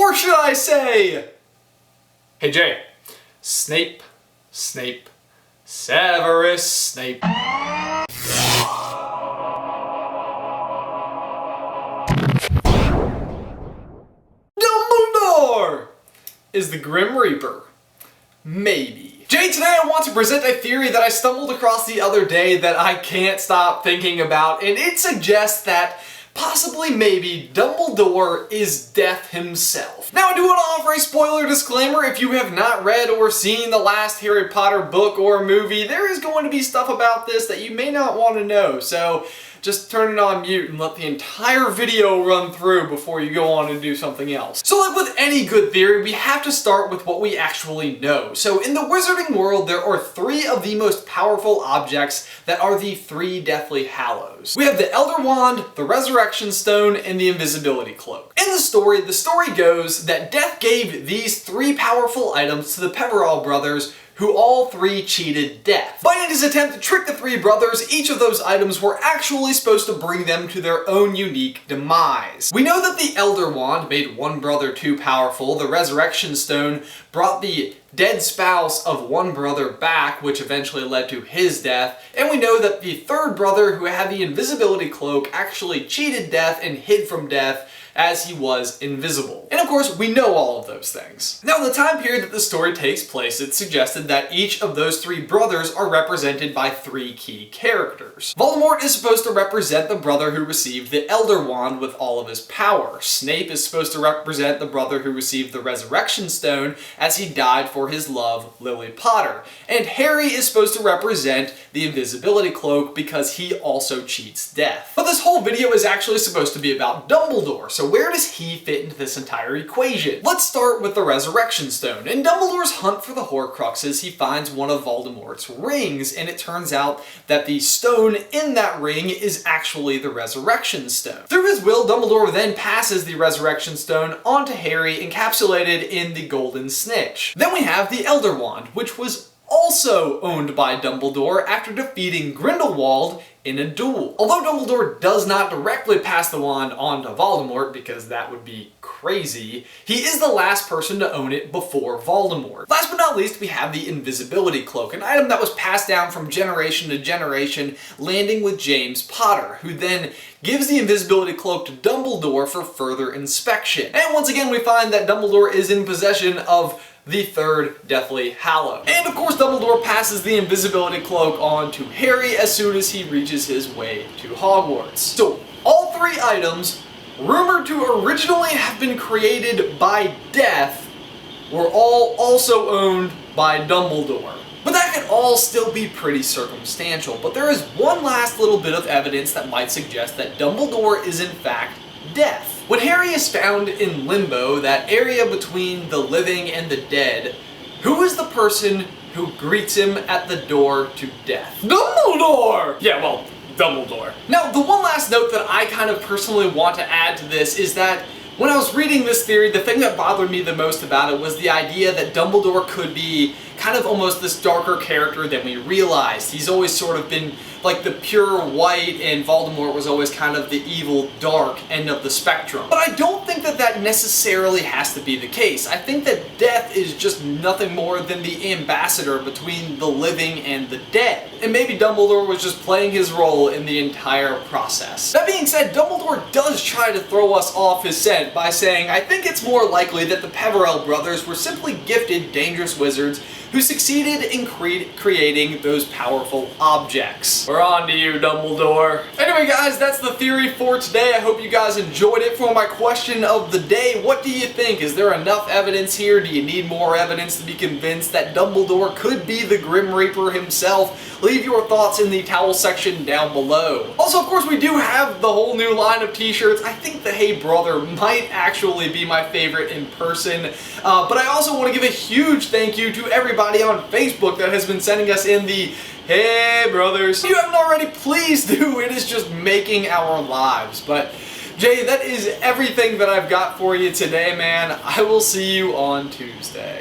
Or should I say... Hey Jay, Snape, Severus Snape. Dumbledore is the Grim Reaper. Maybe. Jay, today I want to present a theory that I stumbled across the other day that I can't stop thinking about, and it suggests that possibly, maybe, Dumbledore is Death himself. Now, I do want to offer a spoiler disclaimer. If you have not read or seen the last Harry Potter book or movie, there is going to be stuff about this that you may not want to know, so just turn it on mute and let the entire video run through before you go on and do something else. So like with any good theory, we have to start with what we actually know. So in the wizarding world, there are three of the most powerful objects that are the three Deathly Hallows. We have the Elder Wand, the Resurrection Stone, and the Invisibility Cloak. In the story goes that Death gave these three powerful items to the Peverell brothers, who all three cheated Death. But in his attempt to trick the three brothers, each of those items were actually supposed to bring them to their own unique demise. We know that the Elder Wand made one brother too powerful, the Resurrection Stone brought the dead spouse of one brother back, which eventually led to his death, and we know that the third brother, who had the Invisibility Cloak, actually cheated Death and hid from Death as he was invisible. And of course, we know all of those things. Now, in the time period that the story takes place, it's suggested that each of those three brothers are represented by three key characters. Voldemort is supposed to represent the brother who received the Elder Wand with all of his power. Snape is supposed to represent the brother who received the Resurrection Stone as he died for his love, Lily Potter. And Harry is supposed to represent the Invisibility Cloak because he also cheats Death. But this whole video is actually supposed to be about Dumbledore, so where does he fit into this entire equation? Let's start with the Resurrection Stone. In Dumbledore's hunt for the Horcruxes, he finds one of Voldemort's rings, and it turns out that the stone in that ring is actually the Resurrection Stone. Through his will, Dumbledore then passes the Resurrection Stone onto Harry, encapsulated in the Golden Snitch. Then we have the Elder Wand, which was also owned by Dumbledore after defeating Grindelwald in a duel. Although Dumbledore does not directly pass the wand on to Voldemort, because that would be crazy, he is the last person to own it before Voldemort. Last but not least, we have the Invisibility Cloak, an item that was passed down from generation to generation, landing with James Potter, who then gives the Invisibility Cloak to Dumbledore for further inspection. And once again, we find that Dumbledore is in possession of the third Deathly Hallow. And of course, Dumbledore passes the Invisibility Cloak on to Harry as soon as he reaches his way to Hogwarts. So, all three items, rumored to originally have been created by Death, were all also owned by Dumbledore. But that could all still be pretty circumstantial, but there is one last little bit of evidence that might suggest that Dumbledore is in fact Death. When Harry is found in Limbo, that area between the living and the dead, who is the person who greets him at the door to death? Dumbledore! Yeah, well, Dumbledore. Now, the one last note that I kind of personally want to add to this is that when I was reading this theory, the thing that bothered me the most about it was the idea that Dumbledore could be kind of almost this darker character than we realized. He's always sort of been like the pure white, and Voldemort was always kind of the evil dark end of the spectrum. But I don't think that that necessarily has to be the case. I think that Death is just nothing more than the ambassador between the living and the dead. And maybe Dumbledore was just playing his role in the entire process. That being said, Dumbledore does try to throw us off his scent by saying, I think it's more likely that the Peverell brothers were simply gifted dangerous wizards who succeeded in creating those powerful objects. We're on to you, Dumbledore. Anyway guys, that's the theory for today. I hope you guys enjoyed it. For my question of the day, what do you think? Is there enough evidence here? Do you need more evidence to be convinced that Dumbledore could be the Grim Reaper himself? Leave your thoughts in the towel section down below. Also, of course, we do have the whole new line of t-shirts. I think the Hey Brother might actually be my favorite in person. But I also want to give a huge thank you to everybody on Facebook that has been sending us in the Hey Brothers. If you haven't already, please do. It is just making our lives. But Jay, that is everything that I've got for you today, man. I will see you on Tuesday.